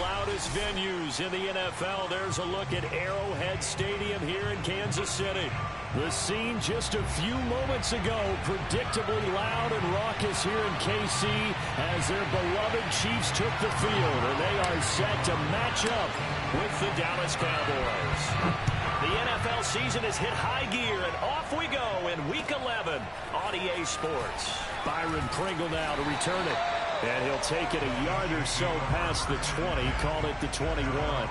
loudest venues in the NFL. There's a look at Arrowhead Stadium here in Kansas City. The scene just a few moments ago, predictably loud and raucous here in KC as their beloved Chiefs took the field, and they are set to match up with the Dallas Cowboys. The NFL season has hit high gear, and off we go in Week 11 on EA Sports. Byron Pringle now to return it, and he'll take it a yard or so past the 20, call it the 21.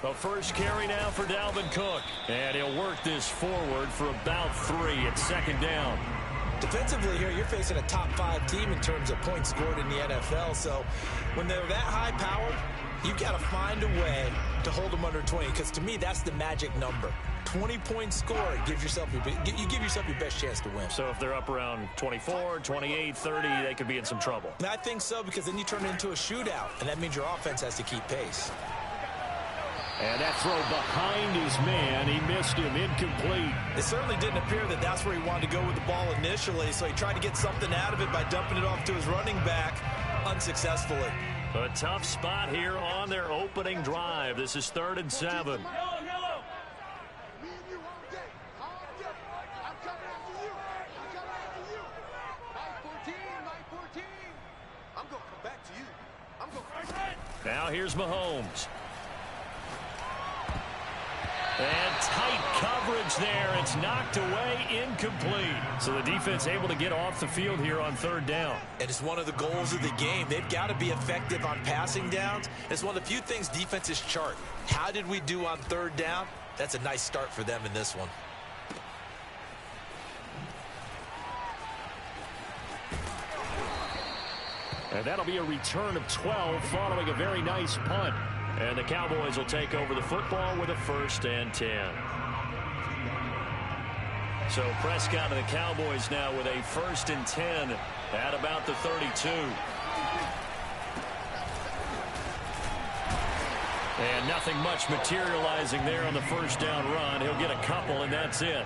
The first carry now for Dalvin Cook. And he'll work this forward for about 3 at second down. Defensively here, you're facing a top 5 team in terms of points scored in the NFL. So when they're that high powered, you've got to find a way to hold them under 20. Because to me, that's the magic number. 20 points scored, you give yourself your best chance to win. So if they're up around 24, 28, 30, they could be in some trouble. And I think so, because then you turn it into a shootout. And that means your offense has to keep pace. And that throw behind his man, he missed him, incomplete. It certainly didn't appear that that's where he wanted to go with the ball initially, so he tried to get something out of it by dumping it off to his running back unsuccessfully. A tough spot here on their opening drive. This is 3rd and 7. Now here's Mahomes. And tight coverage there. It's knocked away, incomplete. So the defense able to get off the field here on 3rd down. And it's one of the goals of the game. They've got to be effective on passing downs. It's one of the few things defenses chart. How did we do on 3rd down? That's a nice start for them in this one. And that'll be a return of 12 following a very nice punt. And the Cowboys will take over the football with a 1st and 10. So Prescott and the Cowboys now with a 1st and 10 at about the 32. And nothing much materializing there on the 1st down run. He'll get a couple, and that's it.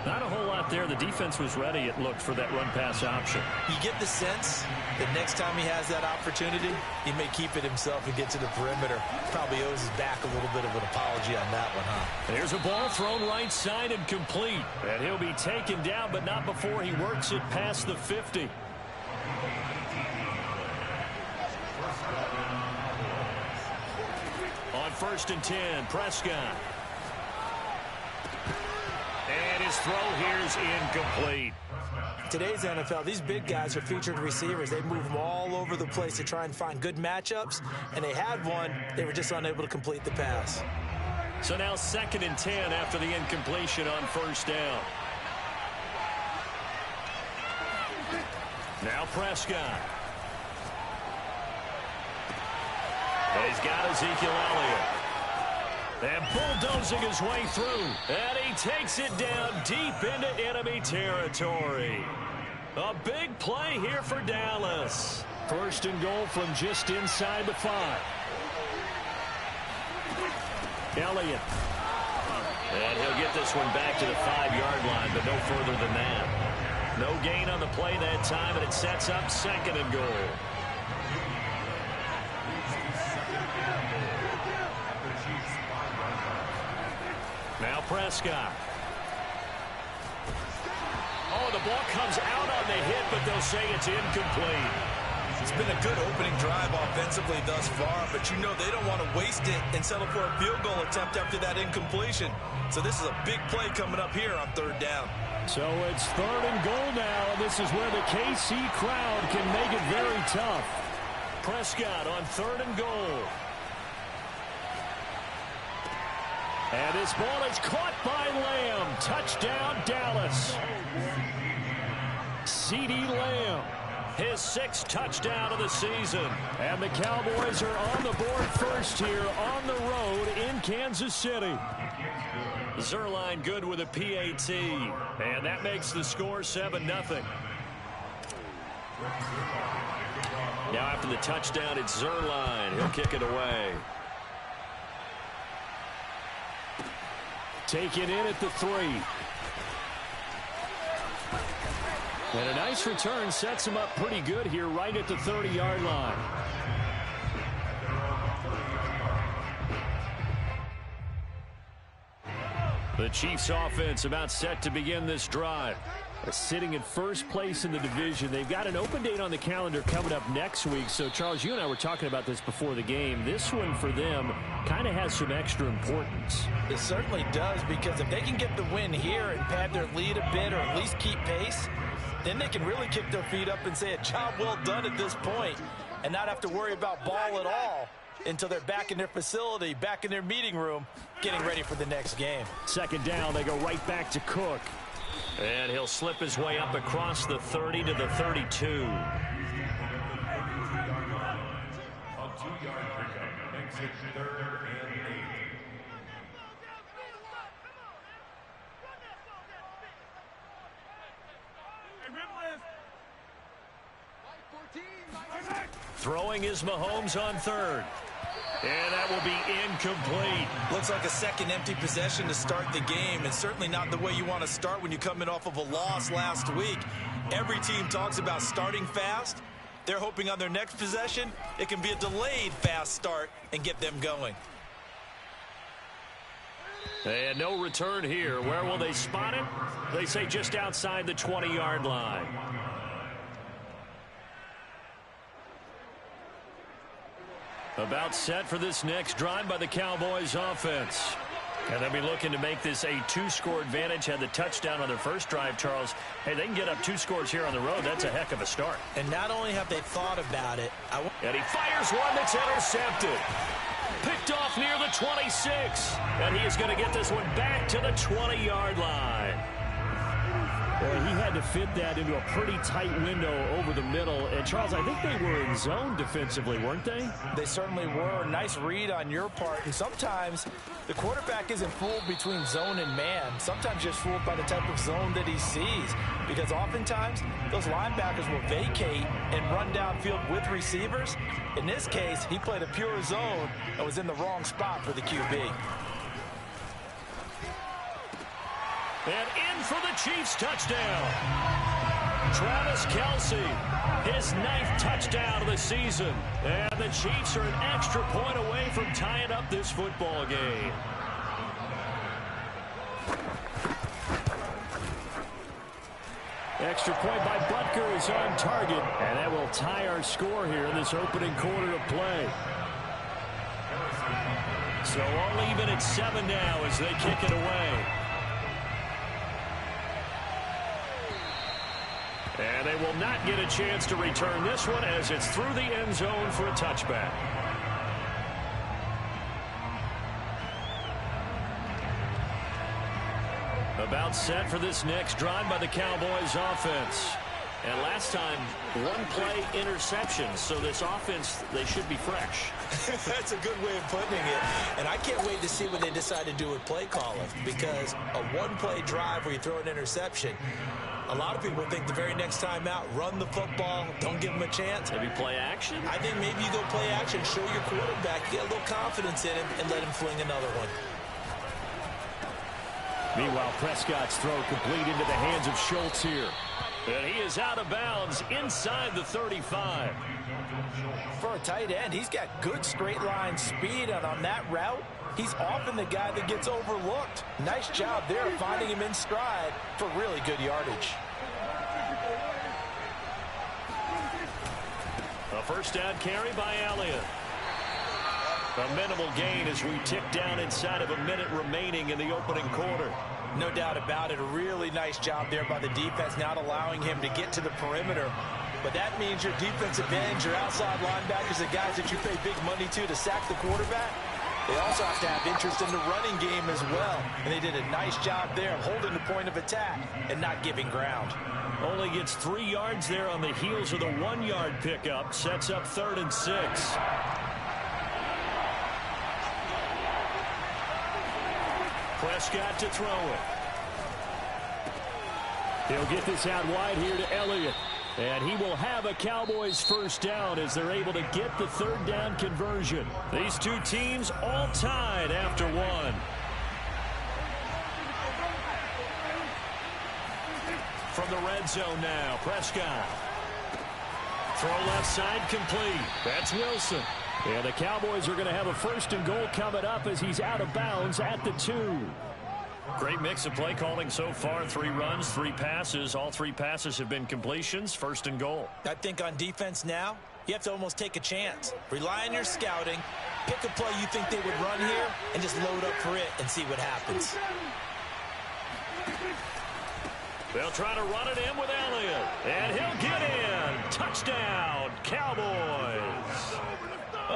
Not a whole lot there. The defense was ready, it looked, for that run-pass option. You get the sense that next time he has that opportunity, he may keep it himself and get to the perimeter. Probably owes his back a little bit of an apology on that one, huh? There's a ball thrown right side and complete. And he'll be taken down, but not before he works it past the 50. On 1st and 10, Prescott. And his throw here is incomplete. Today's NFL, these big guys are featured receivers. They move them all over the place to try and find good matchups, and they had one. They were just unable to complete the pass. So now 2nd and 10 after the incompletion on 1st down. Now Prescott. And he's got Ezekiel Elliott. And bulldozing his way through. And he takes it down deep into enemy territory. A big play here for Dallas. 1st and goal from just inside the 5. Elliott. And he'll get this one back to the 5-yard line, but no further than that. No gain on the play that time, and it sets up 2nd and goal. Now Prescott. Oh, the ball comes out on the hit, but they'll say it's incomplete. It's been a good opening drive offensively thus far, but you know they don't want to waste it and settle for a field goal attempt after that incompletion. So this is a big play coming up here on 3rd down. So it's 3rd and goal now, and this is where the KC crowd can make it very tough. Prescott on 3rd and goal. And this ball is caught by Lamb. Touchdown, Dallas. CeeDee Lamb. his 6th touchdown of the season. And the Cowboys are on the board first here on the road in Kansas City. Zerline good with a PAT, and that makes the score 7-0. Now after the touchdown, it's Zerline. He'll kick it away. Taken in at the 3. And a nice return sets him up pretty good here right at the 30-yard line. The Chiefs offense about set to begin this drive. Sitting in first place in the division. They've got an open date on the calendar coming up next week. So, Charles, you and I were talking about this before the game. This one for them kind of has some extra importance. It certainly does, because if they can get the win here and pad their lead a bit or at least keep pace, then they can really kick their feet up and say a job well done at this point and not have to worry about ball at all until they're back in their facility, back in their meeting room, getting ready for the next game. 2nd down, they go right back to Cook. And he'll slip his way up across the 30 to the 32. A 2-yard pickup makes it 3rd and 8. Throwing is Mahomes on 3rd. And that will be incomplete. Looks like a second empty possession to start the game, and certainly not the way you want to start when you're coming off of a loss last week. Every team talks about starting fast. They're hoping on their next possession, it can be a delayed fast start and get them going. And no return here. Where will they spot it? They say just outside the 20-yard line. About set for this next drive by the Cowboys offense. And they'll be looking to make this a 2-score advantage. Had the touchdown on their first drive, Charles. Hey, they can get up 2 scores here on the road. That's a heck of a start. And not only have they thought about it. And he fires one that's intercepted. Picked off near the 26. And he is going to get this one back to the 20-yard line. Boy, he had to fit that into a pretty tight window over the middle. And, Charles, I think they were in zone defensively, weren't they? They certainly were. Nice read on your part. And sometimes the quarterback isn't fooled between zone and man. Sometimes just fooled by the type of zone that he sees. Because oftentimes, those linebackers will vacate and run downfield with receivers. In this case, he played a pure zone and was in the wrong spot for the QB. And in for the Chiefs touchdown. Travis Kelce, his 9th touchdown of the season. And the Chiefs are an extra point away from tying up this football game. Extra point by Butker is on target. And that will tie our score here in this opening quarter of play. So all even at 7 now as they kick it away. And they will not get a chance to return this one as it's through the end zone for a touchback. About set for this next drive by the Cowboys offense. And last time, 1-play interception. So this offense, they should be fresh. That's a good way of putting it. And I can't wait to see what they decide to do with play calling. Because a 1-play drive where you throw an interception, a lot of people think the very next time out, run the football, don't give them a chance. Maybe play action? I think maybe you go play action, show your quarterback, you get a little confidence in him, and let him fling another one. Meanwhile, Prescott's throw complete into the hands of Schultz here. And he is out of bounds inside the 35. For a tight end, he's got good straight line speed, and on that route, he's often the guy that gets overlooked. Nice job there finding him in stride for really good yardage. A first down carry by Elliott. A minimal gain as we tick down inside of a minute remaining in the opening quarter. No doubt about it. A really nice job there by the defense, not allowing him to get to the perimeter. But that means your defensive ends, your outside linebackers, the guys that you pay big money to sack the quarterback, They also have to have interest in the running game as well. And they did a nice job there of holding the point of attack and not giving ground. Only gets 3 yards there on the heels of the 1-yard pickup. Sets up 3rd and 6. Prescott to throw it. He'll get this out wide here to Elliott. And he will have a Cowboys first down as they're able to get the 3rd down conversion. These two teams all tied after 1. From the red zone now, Prescott. Throw left side complete. That's Wilson. And the Cowboys are going to have a 1st and goal coming up as he's out of bounds at the 2. Great mix of play calling so far. 3 runs, 3 passes. All 3 passes have been completions. 1st and goal. I think on defense now, you have to almost take a chance. Rely on your scouting. Pick a play you think they would run here and just load up for it and see what happens. They'll try to run it in with Elliott. And he'll get in. Touchdown, Cowboys.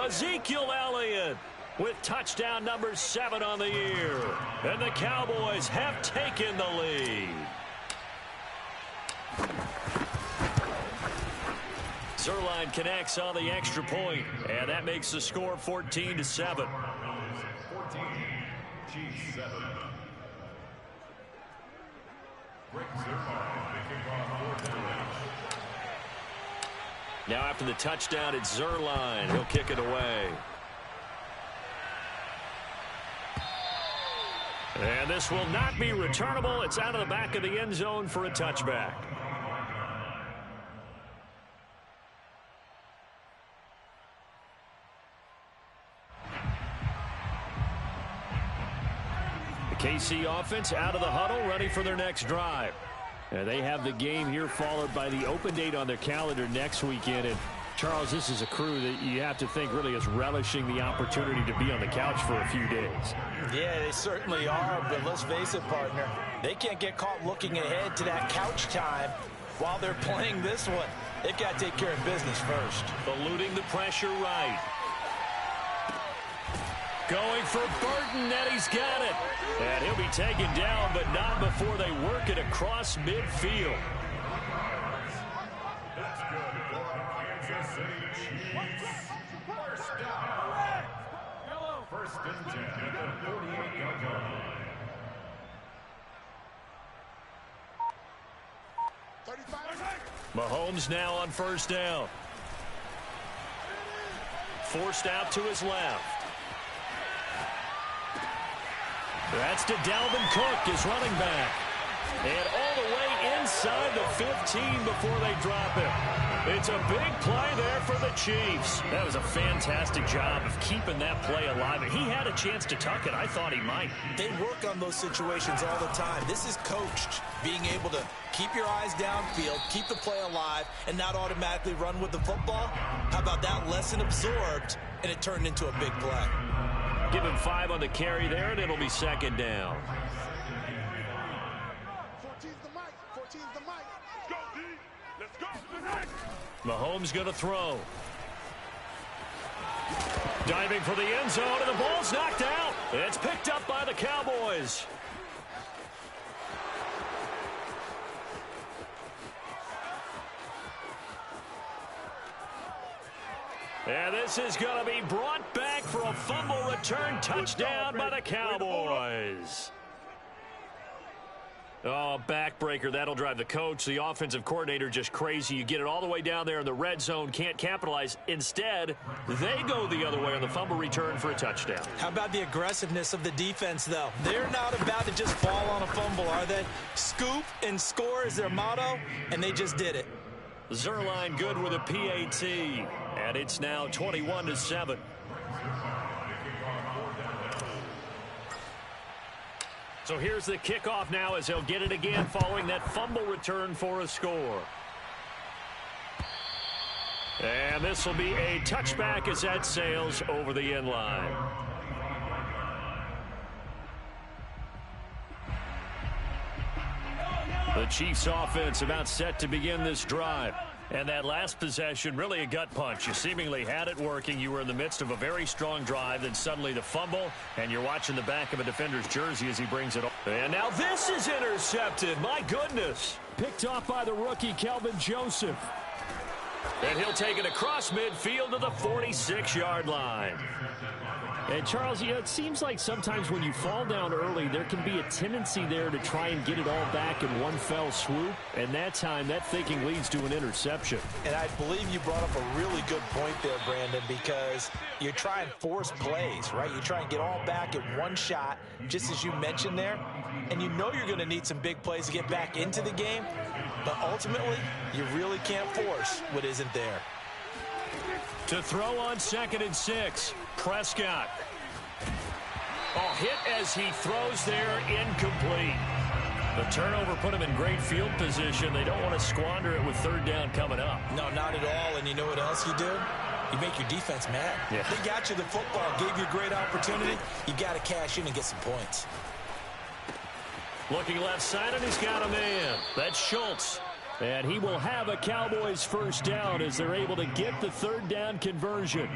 Ezekiel Elliott with touchdown number 7 on the year. And the Cowboys have taken the lead. Zerline connects on the extra point, and that makes the score 14-7. 14-7. Now after the touchdown, it's Zerline. He'll kick it away. And this will not be returnable. It's out of the back of the end zone for a touchback. The KC offense out of the huddle, ready for their next drive. And they have the game here followed by the open date on their calendar next weekend. And Charles, this is a crew that you have to think really is relishing the opportunity to be on the couch for a few days. Yeah, they certainly are, but let's face it, partner. They can't get caught looking ahead to that couch time while they're playing this one. They've got to take care of business first. Eluding the pressure right. Going for Burton, and he's got it. And he'll be taken down, but not before they work it across midfield. That's good for Kansas City Chiefs. First down. 1st and 10 at the 48-yard line. 35. Mahomes now on 1st down. Forced out to his left. That's to Dalvin Cook, his running back. And all the way inside the 15 before they drop it. It's a big play there for the Chiefs. That was a fantastic job of keeping that play alive. And he had a chance to tuck it. I thought he might. They work on those situations all the time. This is coached, being able to keep your eyes downfield, keep the play alive, and not automatically run with the football. How about that lesson absorbed, and it turned into a big play. Give him 5 on the carry there, and it'll be 2nd down. 14's the mic. 14's the mic. Let's go, D. Let's go. Mahomes going to throw. Diving for the end zone, and the ball's knocked out. It's picked up by the Cowboys. And this is going to be brought back for a fumble return touchdown by the Cowboys. Oh, backbreaker. That'll drive the coach, the offensive coordinator, just crazy. You get it all the way down there in the red zone, can't capitalize. Instead, they go the other way on the fumble return for a touchdown. How about the aggressiveness of the defense, though? They're not about to just fall on a fumble, are they? Scoop and score is their motto, and they just did it. Zerline good with a PAT, and it's now 21-7. So here's the kickoff now as they'll get it again following that fumble return for a score. And this will be a touchback as that sails over the end line. The Chiefs offense about set to begin this drive. And that last possession, really a gut punch. You seemingly had it working. You were in the midst of a very strong drive. Then suddenly the fumble, and you're watching the back of a defender's jersey as he brings it up. And now this is intercepted. My goodness. Picked off by the rookie, Kelvin Joseph. And he'll take it across midfield to the 46-yard line. And, Charles, you know, it seems like sometimes when you fall down early, there can be a tendency there to try and get it all back in one fell swoop. And that time, that thinking leads to an interception. And I believe you brought up a really good point there, Brandon, because you're trying to force plays, right? You try and get all back in one shot, just as you mentioned there. And you know you're going to need some big plays to get back into the game. But ultimately, you really can't force what isn't there. To throw on 2nd and 6, Prescott. Oh, hit as he throws there, incomplete. The turnover put him in great field position. They don't want to squander it with 3rd down coming up. No, not at all. And you know what else you do? You make your defense mad. Yeah. They got you the football, gave you a great opportunity. You got to cash in and get some points. Looking left side, and he's got a man. That's Schultz. And he will have a Cowboys 1st down as they're able to get the 3rd down conversion.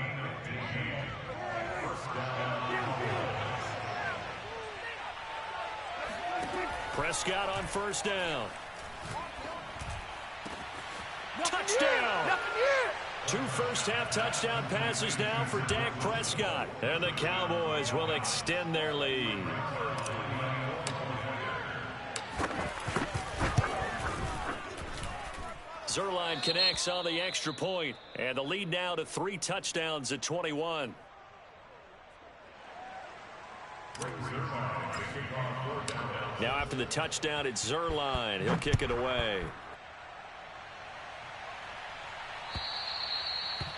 Prescott on 1st down. Touchdown! 2 first-half touchdown passes now for Dak Prescott. And the Cowboys will extend their lead. Zerline connects on the extra point, and the lead now to 3 touchdowns at 21. Now after the touchdown, it's Zerline. He'll kick it away.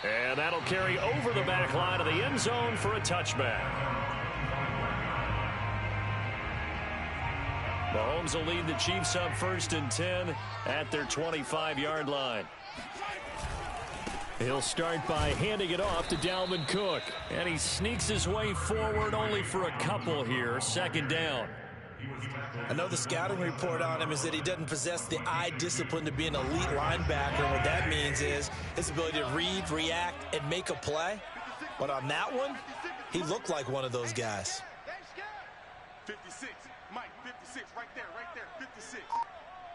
And that'll carry over the back line of the end zone for a touchback. Mahomes will lead the Chiefs up 1st and 10 at their 25-yard line. He'll start by handing it off to Dalvin Cook. And he sneaks his way forward only for a couple here. 2nd down. I know the scouting report on him is that he doesn't possess the eye discipline to be an elite linebacker. And what that means is his ability to read, react, and make a play. But on that one, he looked like one of those guys. 56. Mike, 56, right there, 56.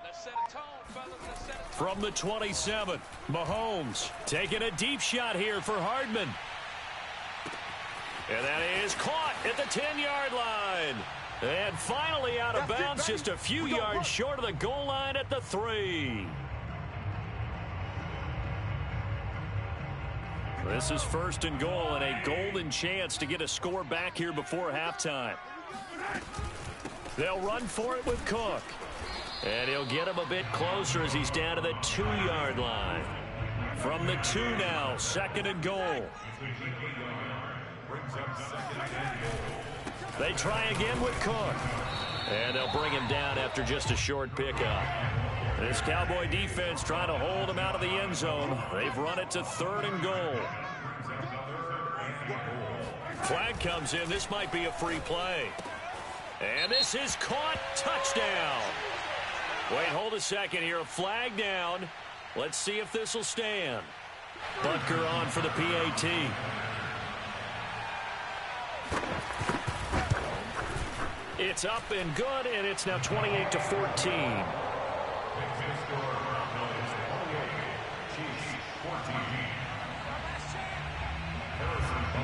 Let's set a tone, fellas. Let's set a tone. From the 27, Mahomes taking a deep shot here for Hardman. And that is caught at the 10-yard line. And finally out of bounds, just a few yards short of the goal line at the 3. This is 1st and goal and a golden chance to get a score back here before halftime. They'll run for it with Cook. And he'll get him a bit closer as he's down to the 2-yard line. From the 2 now, 2nd and goal. They try again with Cook. And they'll bring him down after just a short pickup. This Cowboy defense trying to hold him out of the end zone. They've run it to 3rd and goal. Flag comes in. This might be a free play. And this is caught. Touchdown. Wait, hold a second here. A flag down. Let's see if this will stand. Butker on for the PAT. It's up and good, and it's now 28-14.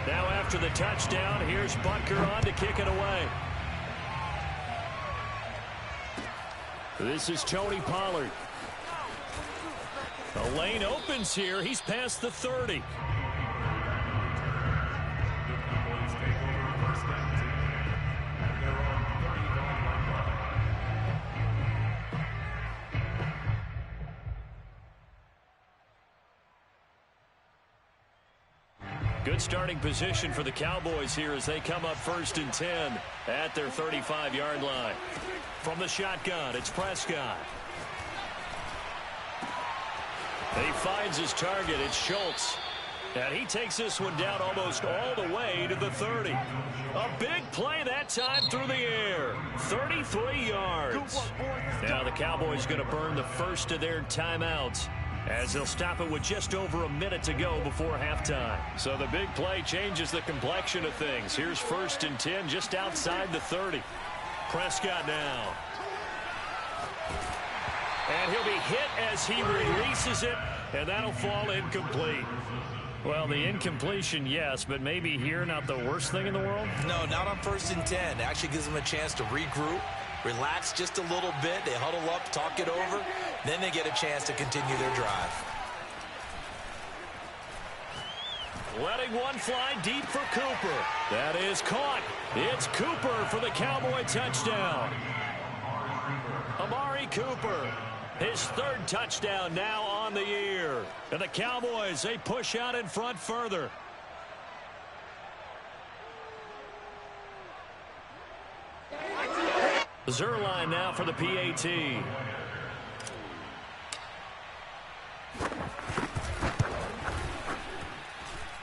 Now after the touchdown, here's Butker on to kick it away. This is Tony Pollard. The lane opens here. He's past the 30. Good starting position for the Cowboys here as they come up 1st and 10 at their 35-yard line. From the shotgun, it's Prescott. He finds his target. It's Schultz. And he takes this one down almost all the way to the 30. A big play that time through the air. 33 yards. Now the Cowboys going to burn the first of their timeouts as they'll stop it with just over a minute to go before halftime. So the big play changes the complexion of things. Here's 1st and 10 just outside the 30. Prescott now. And he'll be hit as he releases it, and that'll fall incomplete. Well, the incompletion, yes, but maybe here not the worst thing in the world? No, not on 1st and 10. It actually gives them a chance to regroup, relax just a little bit. They huddle up, talk it over. Then they get a chance to continue their drive. Letting one fly deep for Cooper. That is caught. It's Cooper for the Cowboy touchdown. Amari Cooper, his 3rd touchdown now on the year. And the Cowboys, they push out in front further. Zerline now for the PAT.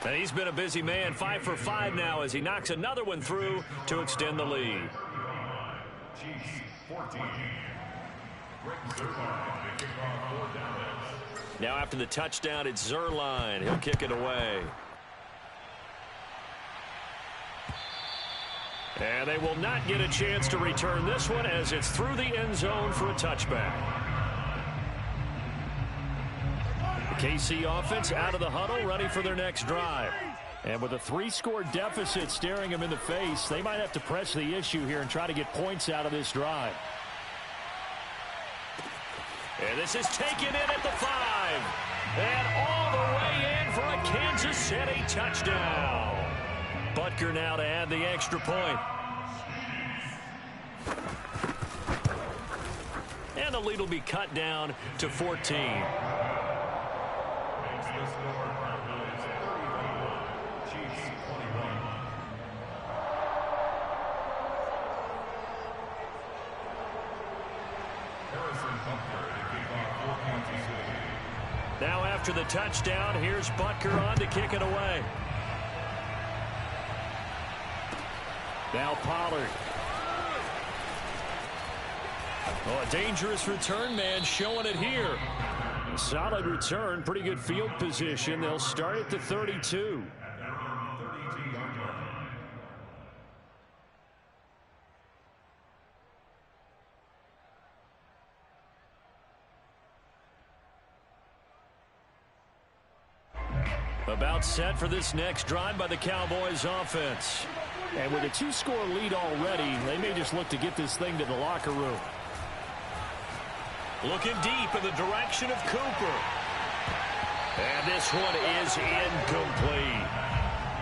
And he's been a busy man, 5 for 5 now as he knocks another one through to extend the lead. Now after the touchdown, it's Zerline. He'll kick it away. And they will not get a chance to return this one as it's through the end zone for a touchback. The KC offense out of the huddle, ready for their next drive. And with a 3-score deficit staring them in the face, they might have to press the issue here and try to get points out of this drive. And this is taken in at the 5. And all the way in for a Kansas City touchdown. Butker now to add the extra point. And the lead will be cut down to 14. Now after the touchdown, here's Butker on to kick it away. Now Pollard. Oh, a dangerous return man showing it here. A solid return, pretty good field position. They'll start at the 32. About set for this next drive by the Cowboys offense. And with a 2-score lead already, they may just look to get this thing to the locker room. Looking deep in the direction of Cooper. And this one is incomplete.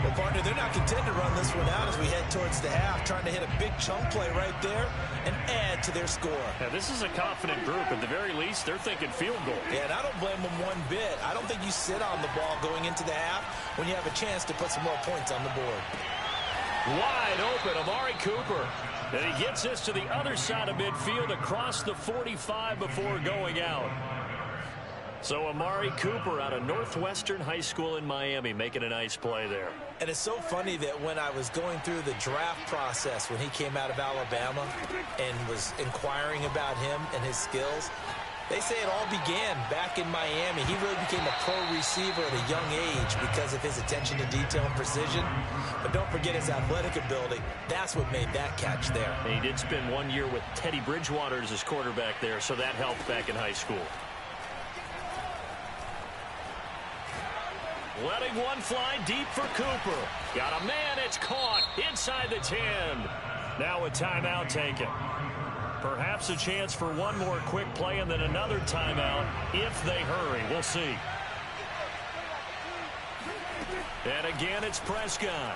Well, partner, they're not content to run this one out as we head towards the half, trying to hit a big chunk play right there and add to their score. Now, this is a confident group. At the very least, they're thinking field goal. Yeah, and I don't blame them one bit. I don't think you sit on the ball going into the half when you have a chance to put some more points on the board. Wide open, Amari Cooper. And he gets this to the other side of midfield across the 45 before going out. So Amari Cooper out of Northwestern High School in Miami making a nice play there. And it's so funny that when I was going through the draft process when he came out of Alabama and was inquiring about him and his skills, they say it all began back in Miami. He really became a pro receiver at a young age because of his attention to detail and precision. But don't forget his athletic ability. That's what made that catch there. And he did spend 1 year with Teddy Bridgewater as his quarterback there, so that helped back in high school. Letting one fly deep for Cooper. Got a man, it's caught inside the 10. Now a timeout taken. Perhaps a chance for one more quick play and then another timeout if they hurry. We'll see. And again, it's Prescott.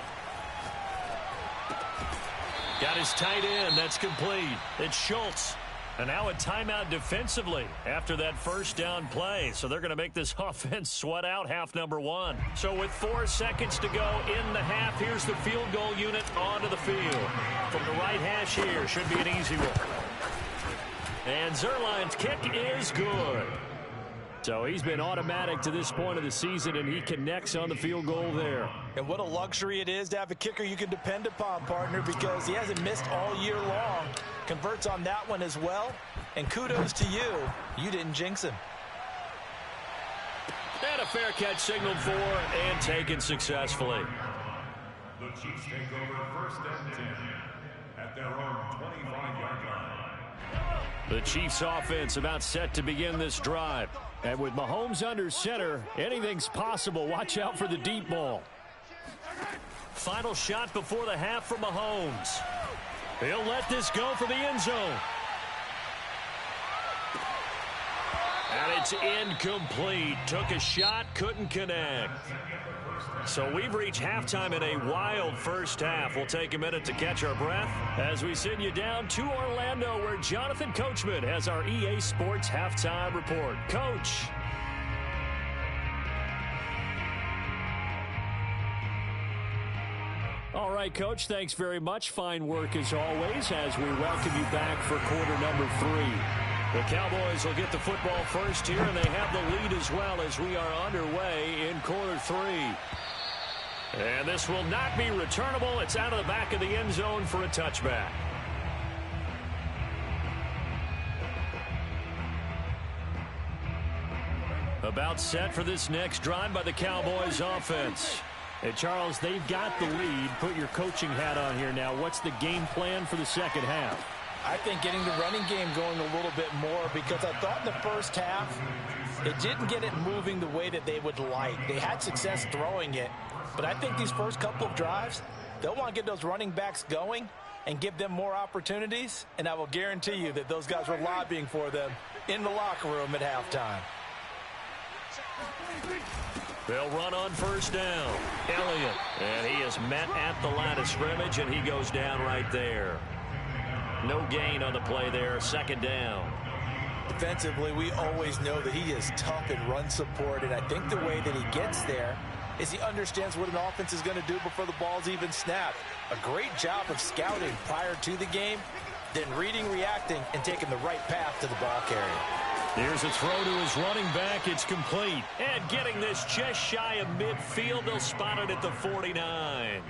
Got his tight end. That's complete. It's Schultz. And now a timeout defensively after that first down play. So they're going to make this offense sweat out half number 1. So with 4 seconds to go in the half, here's the field goal unit onto the field. From the right hash here, should be an easy one. And Zerline's kick is good. So he's been automatic to this point of the season, and he connects on the field goal there. And what a luxury it is to have a kicker you can depend upon, partner, because he hasn't missed all year long. Converts on that one as well. And kudos to you. You didn't jinx him. And a fair catch signaled for and taken successfully. The Chiefs take over first and 10 at their own 25-yard line. The Chiefs offense about set to begin this drive. And with Mahomes under center, anything's possible. Watch out for the deep ball. Final shot before the half from Mahomes. He'll let this go for the end zone. And it's incomplete. Took a shot, couldn't connect. So we've reached halftime in a wild first half. We'll take a minute to catch our breath as we send you down to Orlando, where Jonathan Coachman has our EA Sports halftime report. Coach. All right, Coach, thanks very much. Fine work as always as we welcome you back for quarter number 3. The Cowboys will get the football first here, and they have the lead as well as we are underway in quarter 3. And this will not be returnable. It's out of the back of the end zone for a touchback. About set for this next drive by the Cowboys offense. Hey, Charles, they've got the lead. Put your coaching hat on here now. What's the game plan for the second half? I think getting the running game going a little bit more, because I thought in the first half it didn't get it moving the way that they would like. They had success throwing it, but I think these first couple of drives, they'll want to get those running backs going and give them more opportunities, and I will guarantee you that those guys were lobbying for them in the locker room at halftime. They'll run on first down. Elliott, and he is met at the line of scrimmage, and he goes down right there. No gain on the play there. Second down. Defensively, we always know that he is tough in run support, and I think the way that he gets there is he understands what an offense is going to do before the ball's even snapped. A great job of scouting prior to the game, then reading, reacting, and taking the right path to the ball carrier. Here's a throw to his running back. It's complete. And getting this just shy of midfield. They'll spot it at the 49.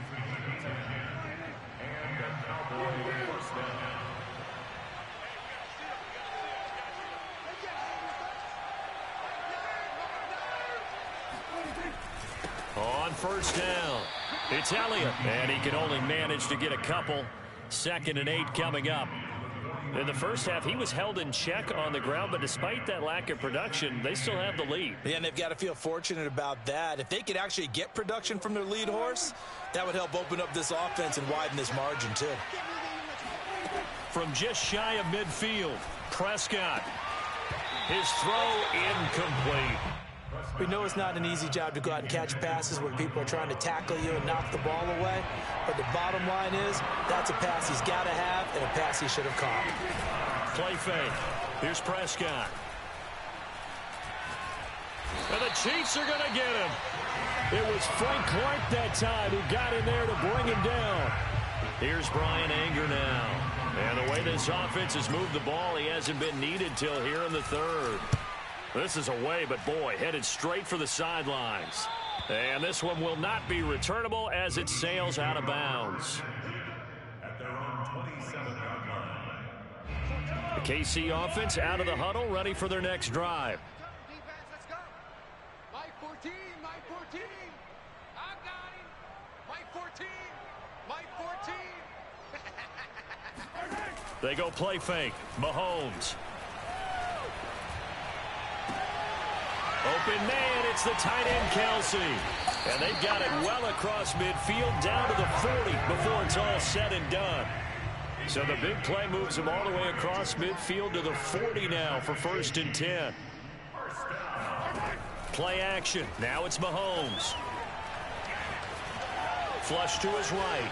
On first down, it's Elliott, and he can only manage to get a couple. 2nd and 8 coming up. In the first half, he was held in check on the ground, but despite that lack of production, they still have the lead. Yeah, and they've got to feel fortunate about that. If they could actually get production from their lead horse, that would help open up this offense and widen this margin, too. From just shy of midfield, Prescott. His throw incomplete. We know it's not an easy job to go out and catch passes when people are trying to tackle you and knock the ball away. But the bottom line is, that's a pass he's got to have and a pass he should have caught. Play fake. Here's Prescott. And the Chiefs are going to get him. It was Frank Clark that time who got in there to bring him down. Here's Brian Anger now. And the way this offense has moved the ball, he hasn't been needed till here in the 3rd. This is away, but boy, headed straight for the sidelines. And this one will not be returnable as it sails out of bounds. At their own 27-yard line. The KC offense out of the huddle, ready for their next drive. Defense, let's go. Mike 14, Mike 14. I got him. Mike 14, Mike 14. They go play fake. Mahomes. Open man, it's the tight end, Kelsey. And they've got it well across midfield, down to the 40 before it's all said and done. So the big play moves them all the way across midfield to the 40 now for 1st and 10. Play action. Now it's Mahomes. Flush to his right.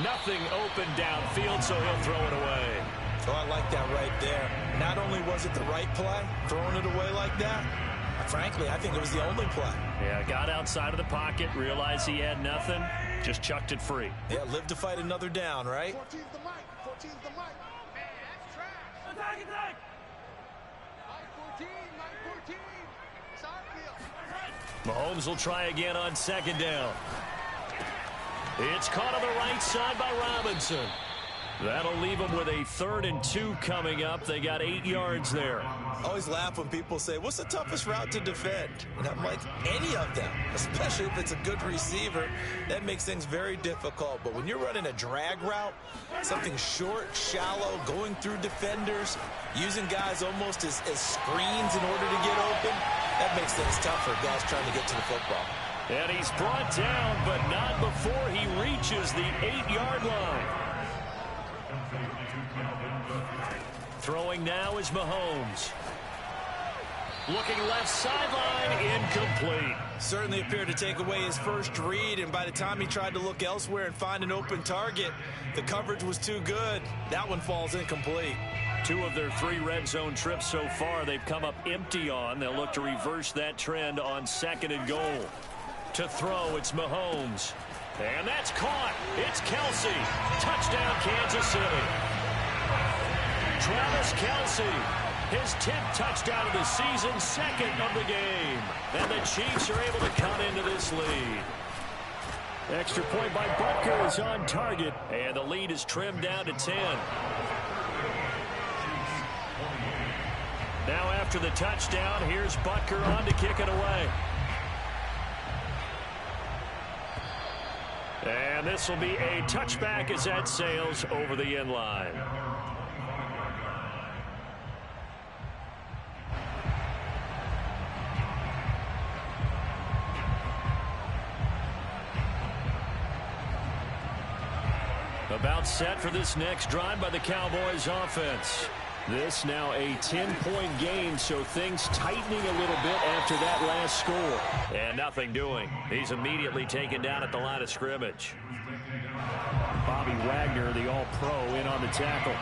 Nothing open downfield, so he'll throw it away. Oh, I like that right there. Not only was it the right play, throwing it away like that, frankly, I think it was the only play. Yeah, got outside of the pocket, realized he had nothing, just chucked it free. Yeah, live to fight another down, right? 14's the mic. 14's the mic. Man, that's trash. Attack, attack. Mike 14, Mike 14. Sorry, Mahomes will try again on 2nd down. It's caught on the right side by Robinson. That'll leave them with a 3rd and 2 coming up. They got 8 yards there. I always laugh when people say, what's the toughest route to defend? And I'm like, any of them, especially if it's a good receiver. That makes things very difficult. But when you're running a drag route, something short, shallow, going through defenders, using guys almost as screens in order to get open, that makes things tougher, guys trying to get to the football. And he's brought down, but not before he reaches the 8-yard line. Throwing now is Mahomes. Looking left sideline, incomplete. Certainly appeared to take away his first read, and by the time he tried to look elsewhere and find an open target, the coverage was too good. That one falls incomplete. 2 of their 3 red zone trips so far they've come up empty on. They'll look to reverse that trend on 2nd and goal. To throw, it's Mahomes. And that's caught. It's Kelsey. Touchdown, Kansas City. Travis Kelsey, his 10th touchdown of the season, 2nd of the game. And the Chiefs are able to cut into this lead. Extra point by Butker is on target, and the lead is trimmed down to 10. Now after the touchdown, here's Butker on to kick it away. And this will be a touchback as that sails over the end line. About set for this next drive by the Cowboys offense. This now a 10-point game, so things tightening a little bit after that last score. And nothing doing. He's immediately taken down at the line of scrimmage. Bobby Wagner, the all-pro, in on the tackle.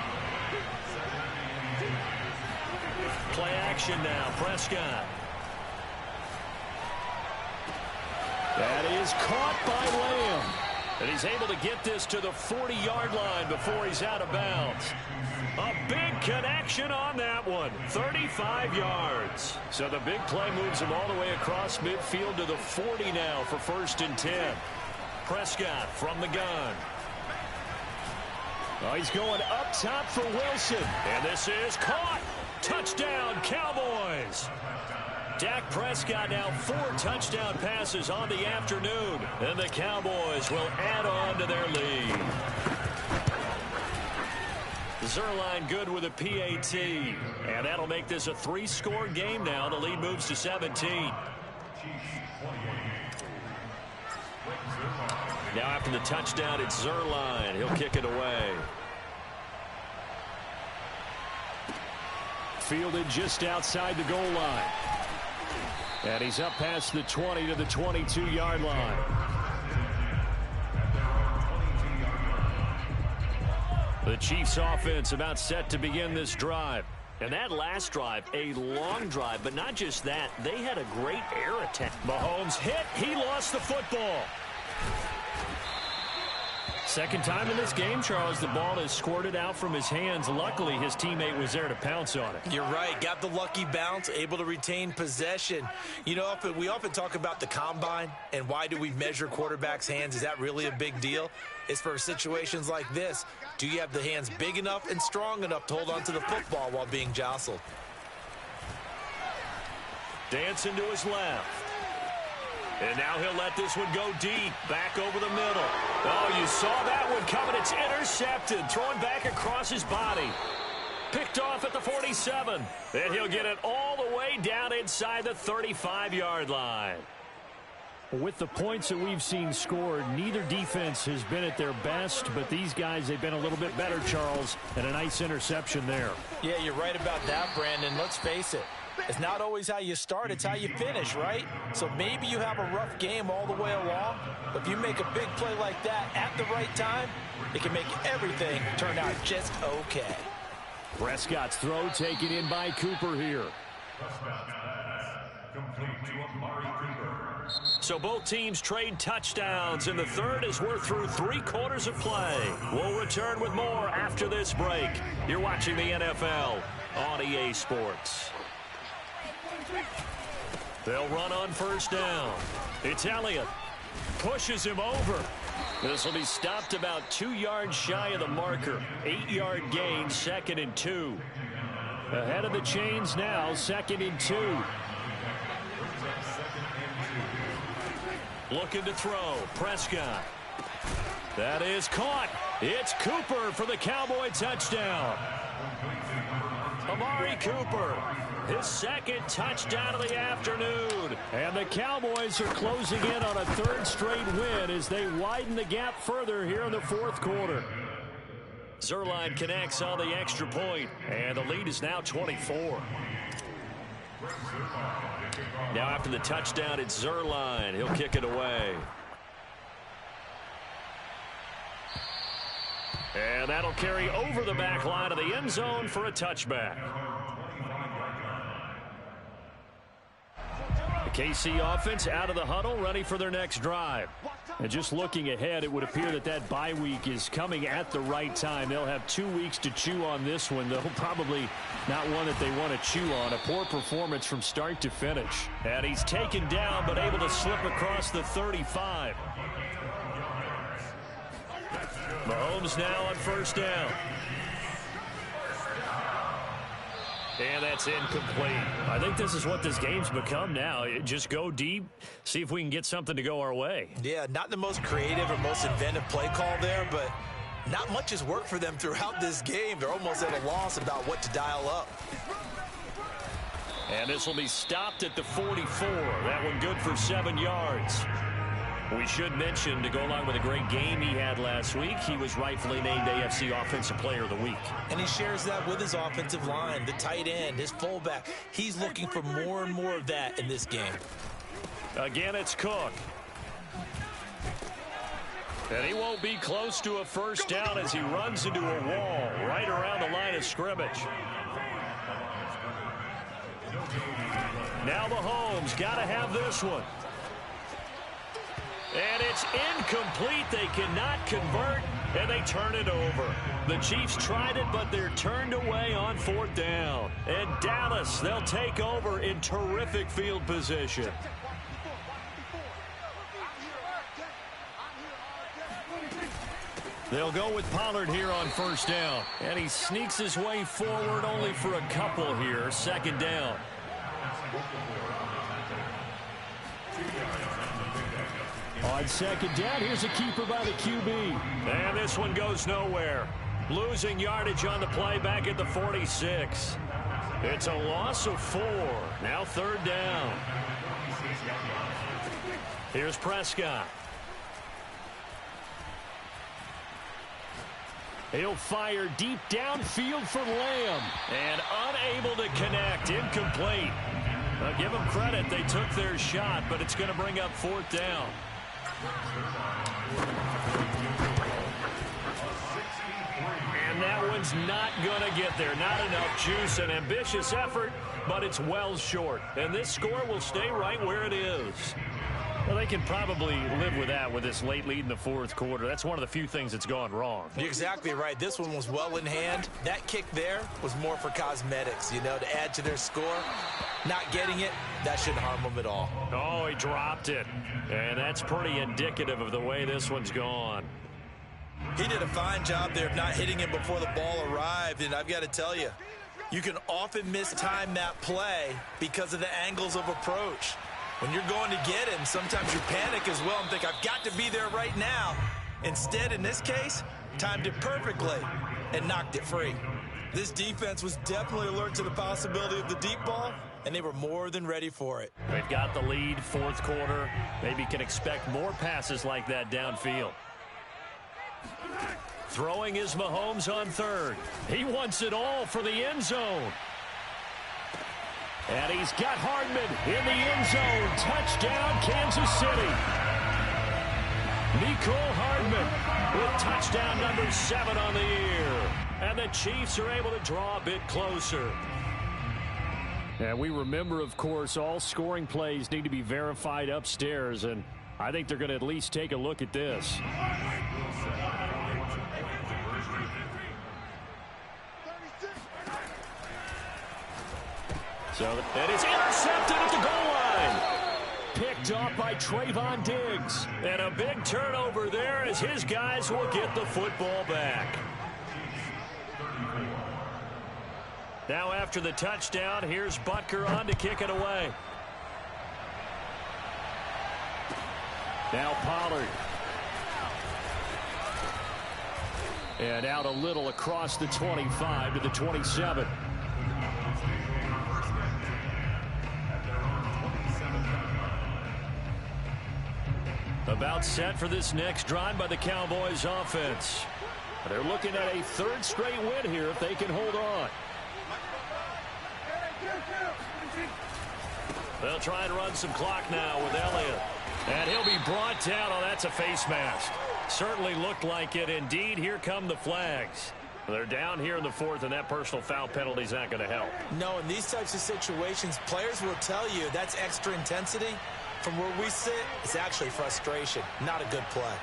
Play action now, Prescott. That is caught by Lamb. And he's able to get this to the 40-yard line before he's out of bounds. A big connection on that one. 35 yards. So the big play moves him all the way across midfield to the 40 now for 1st and 10. Prescott from the gun. Oh, he's going up top for Wilson. And this is caught. Touchdown, Cowboys. Dak Prescott now 4 touchdown passes on the afternoon. And the Cowboys will add on to their lead. Zerline good with a PAT. And that'll make this a 3-score game now. The lead moves to 17. Now after the touchdown, it's Zerline. He'll kick it away. Fielded just outside the goal line. And he's up past the 20 to the 22-yard line. The Chiefs offense about set to begin this drive. And that last drive, a long drive, but not just that. They had a great air attack. Mahomes hit. He lost the football. Second time in this game, Charles, the ball is squirted out from his hands. Luckily, his teammate was there to pounce on it. You're right. Got the lucky bounce, able to retain possession. You know, we often talk about the combine and why do we measure quarterbacks' hands. Is that really a big deal? It's for situations like this. Do you have the hands big enough and strong enough to hold on to the football while being jostled? Dancing to his left. And now he'll let this one go deep, back over the middle. Oh, you saw that one coming. It's intercepted, thrown back across his body. Picked off at the 47. And he'll get it all the way down inside the 35-yard line. With the points that we've seen scored, neither defense has been at their best, but these guys, they've been a little bit better, Charles, and a nice interception there. Yeah, you're right about that, Brandon. Let's face it. It's not always how you start, it's how you finish, right? So maybe you have a rough game all the way along, but if you make a big play like that at the right time, it can make everything turn out just okay. Prescott's throw taken in by Cooper here. So both teams trade touchdowns in the third as we're through 3 quarters of play. We'll return with more after this break. You're watching the NFL on EA Sports. They'll run on first down. It's Elliott. Pushes him over. This will be stopped about 2 yards shy of the marker. 8-yard gain, 2nd and 2. Ahead of the chains now, 2nd and 2. Looking to throw. Prescott. That is caught. It's Cooper for the Cowboy touchdown. Amari Cooper, his 2nd touchdown of the afternoon. And the Cowboys are closing in on a 3rd straight win as they widen the gap further here in the 4th quarter. Zuerlein connects on the extra point, and the lead is now 24. Now after the touchdown, it's Zuerlein. He'll kick it away. And that'll carry over the back line of the end zone for a touchback. The KC offense out of the huddle, ready for their next drive. And just looking ahead, it would appear that that bye week is coming at the right time. They'll have 2 weeks to chew on this one, though probably not one that they want to chew on. A poor performance from start to finish. And he's taken down, but able to slip across the 35. Mahomes now on 1st down. And that's incomplete. I think this is what this game's become now. Just go deep, see if we can get something to go our way. Yeah, not the most creative or most inventive play call there, but not much has worked for them throughout this game. They're almost at a loss about what to dial up. And this will be stopped at the 44. That one good for 7 yards. We should mention, to go along with a great game he had last week, he was rightfully named AFC Offensive Player of the Week. And he shares that with his offensive line, the tight end, his fullback. He's looking for more and more of that in this game. Again, it's Cook. And he won't be close to a 1st down as he runs into a wall right around the line of scrimmage. Now Mahomes got to have this one. And it's incomplete. They cannot convert, and they turn it over. The Chiefs tried it, but they're turned away on 4th down. And Dallas, they'll take over in terrific field position. They'll go with Pollard here on 1st down. And he sneaks his way forward only for a couple here. 2nd down. On 2nd down, here's a keeper by the QB. And this one goes nowhere. Losing yardage on the play back at the 46. It's a loss of 4. Now 3rd down. Here's Prescott. He'll fire deep downfield for Lamb. And unable to connect. Incomplete. Give them credit. They took their shot, but it's going to bring up 4th down. And that one's not going to get there. Not enough juice. An ambitious effort, but it's well short. And this score will stay right where it is. Well, they can probably live with that with this late lead in the 4th quarter. That's one of the few things that's gone wrong. You're exactly right. This one was well in hand. That kick there was more for cosmetics, you know, to add to their score. Not getting it, that shouldn't harm them at all. Oh, he dropped it. And that's pretty indicative of the way this one's gone. He did a fine job there of not hitting him before the ball arrived. And I've got to tell you, you can often mistime that play because of the angles of approach. When you're going to get him, sometimes you panic as well and think, I've got to be there right now. Instead, in this case, timed it perfectly and knocked it free. This defense was definitely alert to the possibility of the deep ball, and they were more than ready for it. They've got the lead, 4th quarter. Maybe can expect more passes like that downfield. Throwing is Mahomes on 3rd. He wants it all for the end zone. And he's got Hardman in the end zone. Touchdown, Kansas City. Mecole Hardman with touchdown number 7 on the year. And the Chiefs are able to draw a bit closer. And we remember, of course, all scoring plays need to be verified upstairs. And I think they're going to at least take a look at this. And it's intercepted at the goal line. Picked off by Trayvon Diggs. And a big turnover there as his guys will get the football back. Now after the touchdown, here's Butker on to kick it away. Now Pollard. And out a little across the 25 to the 27. About set for this next drive by the Cowboys offense. They're looking at a third straight win here if they can hold on. They'll try and run some clock now with Elliott. And he'll be brought down. Oh, that's a face mask. Certainly looked like it. Indeed, here come the flags. They're down here in the fourth, and that personal foul penalty is not going to help. No, in these types of situations, players will tell you that's extra intensity. From where we sit, it's actually frustration. Not a good play.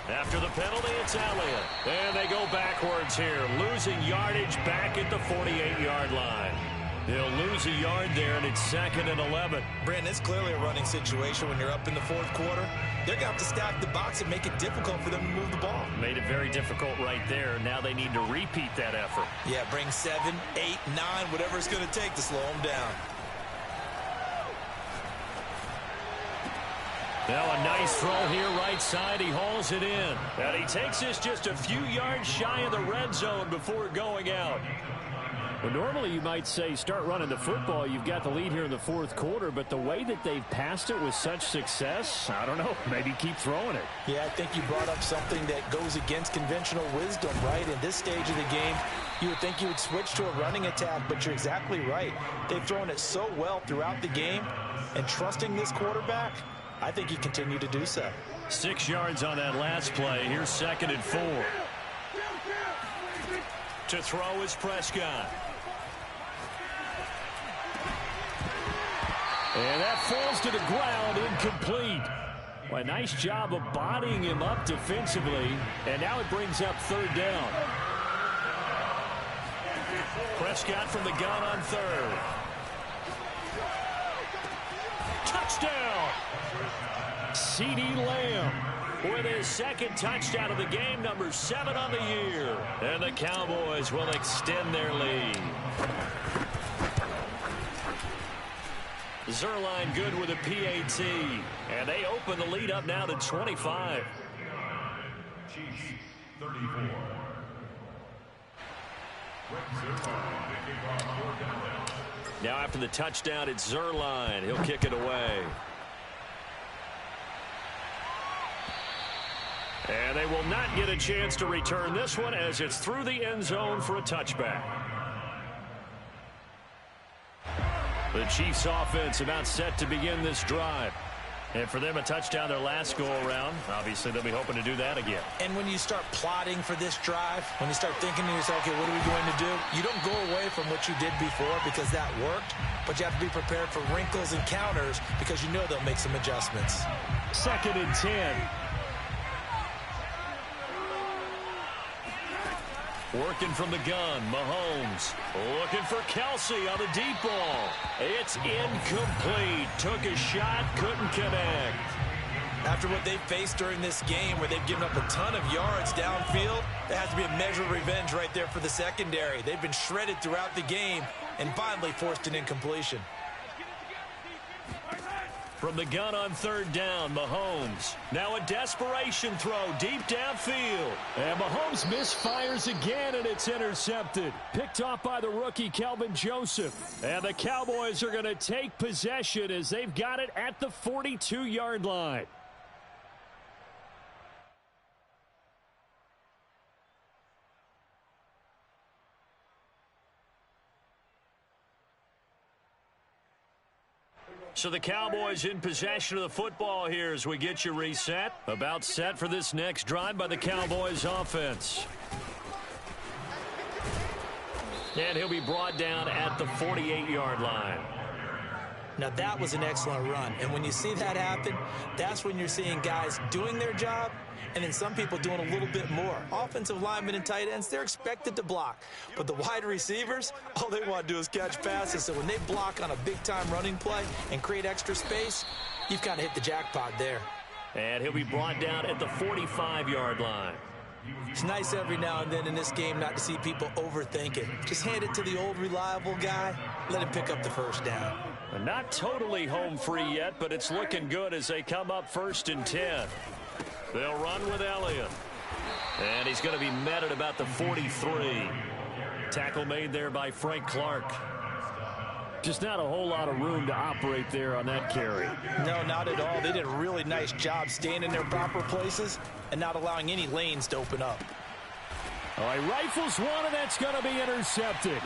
After the penalty, it's Elliott. And they go backwards here, losing yardage back at the 48-yard line. They'll lose a yard there, and it's 2nd and 11. Brandon, it's clearly a running situation when you're up in the fourth quarter. They're going to have to stack the box and make it difficult for them to move the ball. Made it very difficult right there. Now they need to repeat that effort. Yeah, bring 7, 8, 9, whatever it's going to take to slow them down. Now a nice throw here right side. He hauls it in. And he takes this just a few yards shy of the red zone before going out. Well, normally you might say start running the football. You've got the lead here in the fourth quarter, but the way that they've passed it with such success, I don't know, maybe keep throwing it. Yeah, I think you brought up something that goes against conventional wisdom, right? In this stage of the game, you would think you would switch to a running attack, but you're exactly right. They've thrown it so well throughout the game, and trusting this quarterback, I think he continued to do so. 6 yards on that last play. Here's 2nd and 4. To throw is Prescott. And that falls to the ground, incomplete. Well, a nice job of bodying him up defensively. And now it brings up 3rd down. Prescott from the gun on 3rd. Touchdown! CeeDee Lamb with his 2nd touchdown of the game, number 7 on the year. And the Cowboys will extend their lead. Zerline good with a PAT. And they open the lead up now to 25. Chiefs 34. Now after the touchdown, it's Zerline. He'll kick it away. And they will not get a chance to return this one as it's through the end zone for a touchback. The Chiefs offense about set to begin this drive. And for them, a touchdown their last go-around. Obviously, they'll be hoping to do that again. And when you start plotting for this drive, when you start thinking to yourself, okay, what are we going to do? You don't go away from what you did before because that worked, but you have to be prepared for wrinkles and counters because you know they'll make some adjustments. 2nd and 10. Working from the gun, Mahomes. Looking for Kelsey on the deep ball. It's incomplete. Took a shot, couldn't connect. After what they've faced during this game where they've given up a ton of yards downfield, there has to be a measure of revenge right there for the secondary. They've been shredded throughout the game and finally forced an incompletion. From the gun on 3rd down, Mahomes. Now a desperation throw deep downfield. And Mahomes misfires again, and it's intercepted. Picked off by the rookie, Kelvin Joseph. And the Cowboys are going to take possession as they've got it at the 42-yard line. So the Cowboys in possession of the football here as we get you reset. About set for this next drive by the Cowboys offense. And he'll be brought down at the 48-yard line. Now that was an excellent run. And when you see that happen, that's when you're seeing guys doing their job and then some people doing a little bit more. Offensive linemen and tight ends, they're expected to block. But the wide receivers, all they want to do is catch passes. So when they block on a big-time running play and create extra space, you've kind of hit the jackpot there. And he'll be brought down at the 45-yard line. It's nice every now and then in this game not to see people overthink it. Just hand it to the old reliable guy, let him pick up the first down. Not totally home free yet, but it's looking good as they come up 1st and 10. They'll run with Elliott. And he's going to be met at about the 43. Tackle made there by Frank Clark. Just not a whole lot of room to operate there on that carry. No, not at all. They did a really nice job staying in their proper places and not allowing any lanes to open up. All right, rifles one, and that's going to be intercepted.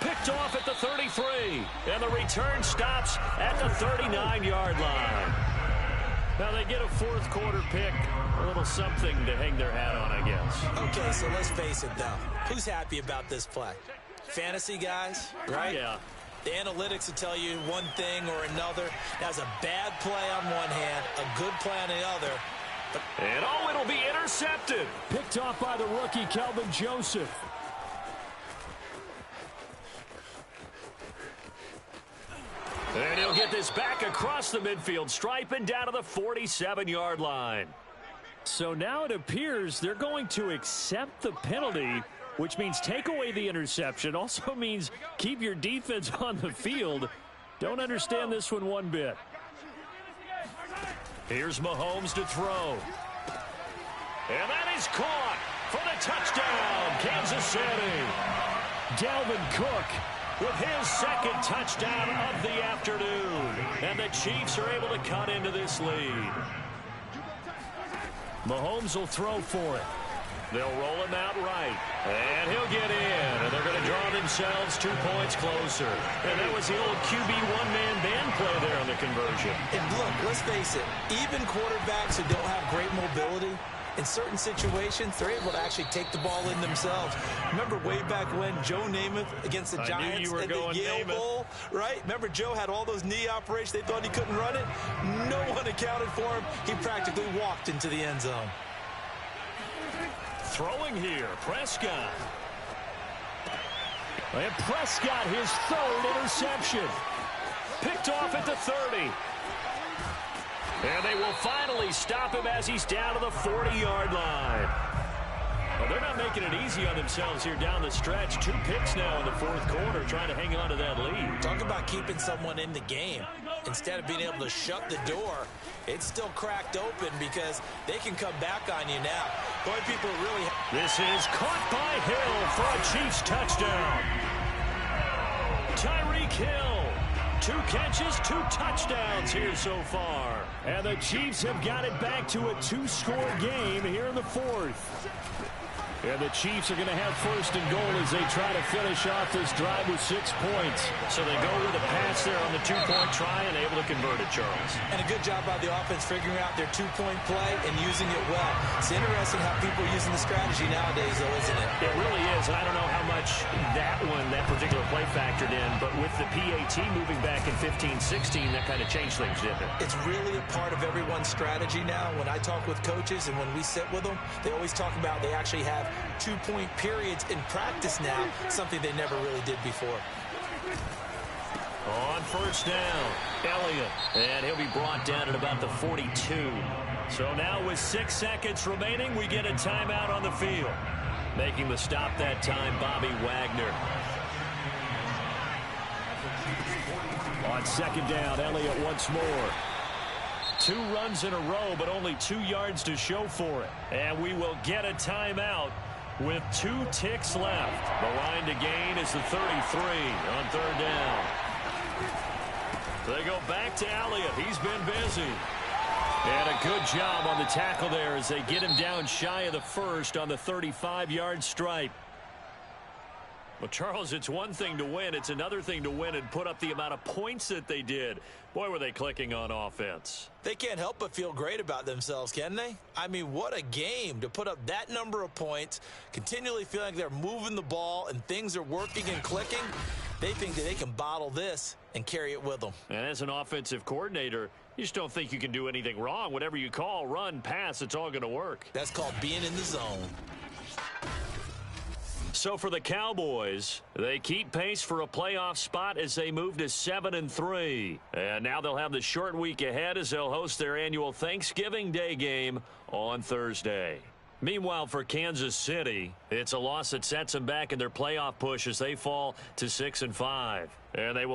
Picked off at the 33, and the return stops at the 39-yard line. Now they get a 4th quarter pick, a little something to hang their hat on, I guess. Okay, so let's face it, though. Who's happy about this play? Fantasy guys, right? Yeah. The analytics will tell you one thing or another. That's a bad play on one hand, a good play on the other. And it'll be intercepted. Picked off by the rookie, Kelvin Joseph. And he'll get this back across the midfield stripe and down to the 47-yard line. So now it appears they're going to accept the penalty, which means take away the interception. Also means keep your defense on the field. Don't understand this one bit. Here's Mahomes to throw. And that is caught for the touchdown, Kansas City. Dalvin Cook with his 2nd touchdown of the afternoon. And the Chiefs are able to cut into this lead. Mahomes will throw for it. They'll roll him out right. And he'll get in. And they're going to draw themselves 2 points closer. And that was the old QB one-man band play there on the conversion. And look, let's face it, even quarterbacks who don't have great mobility, in certain situations, they're able to actually take the ball in themselves. Remember way back when Joe Namath against the Giants at the Yale Bowl, right? Remember Joe had all those knee operations. They thought he couldn't run it. No one accounted for him. He practically walked into the end zone. Throwing here, Prescott. And Prescott, his 3rd interception. Picked off at the 30. And they will finally stop him as he's down to the 40-yard line. Well, they're not making it easy on themselves here down the stretch. 2 picks now in the 4th quarter, trying to hang on to that lead. Talk about keeping someone in the game. Instead of being able to shut the door, it's still cracked open because they can come back on you now. Boy, people are really... This is caught by Hill for a Chiefs touchdown. Tyreek Hill. 2 catches, 2 touchdowns here so far. And the Chiefs have got it back to a 2-score game here in the 4th. And the Chiefs are going to have 1st and goal as they try to finish off this drive with 6 points. So they go with a pass there on the 2-point try and able to convert it, Charles. And a good job by the offense figuring out their 2-point play and using it well. It's interesting how people are using the strategy nowadays, though, isn't it? It really is, and I don't know how much that particular play factored in, but with the PAT moving back in 15-16, that kind of changed things, didn't it? It's really a part of everyone's strategy now. When I talk with coaches and when we sit with them, they always talk about they actually have 2-point periods in practice now, something they never really did before. On 1st down, Elliott, and he'll be brought down at about the 42. So now with 6 seconds remaining, we get a timeout on the field. Making the stop that time, Bobby Wagner. On 2nd down, Elliott once more. 2 runs in a row, but only 2 yards to show for it. And we will get a timeout with 2 ticks left. The line to gain is the 33 on 3rd down. They go back to Elliott. He's been busy. And a good job on the tackle there as they get him down shy of the 1st on the 35-yard stripe. Well, Charles, it's one thing to win. It's another thing to win and put up the amount of points that they did. Boy, were they clicking on offense. They can't help but feel great about themselves, can they? I mean, what a game to put up that number of points, continually feeling like they're moving the ball and things are working and clicking. They think that they can bottle this and carry it with them. And as an offensive coordinator, you just don't think you can do anything wrong. Whatever you call, run, pass, it's all going to work. That's called being in the zone. So for the Cowboys, they keep pace for a playoff spot as they move to 7-3. And now they'll have the short week ahead as they'll host their annual Thanksgiving Day game on Thursday. Meanwhile, for Kansas City, it's a loss that sets them back in their playoff push as they fall to 6-5. And they will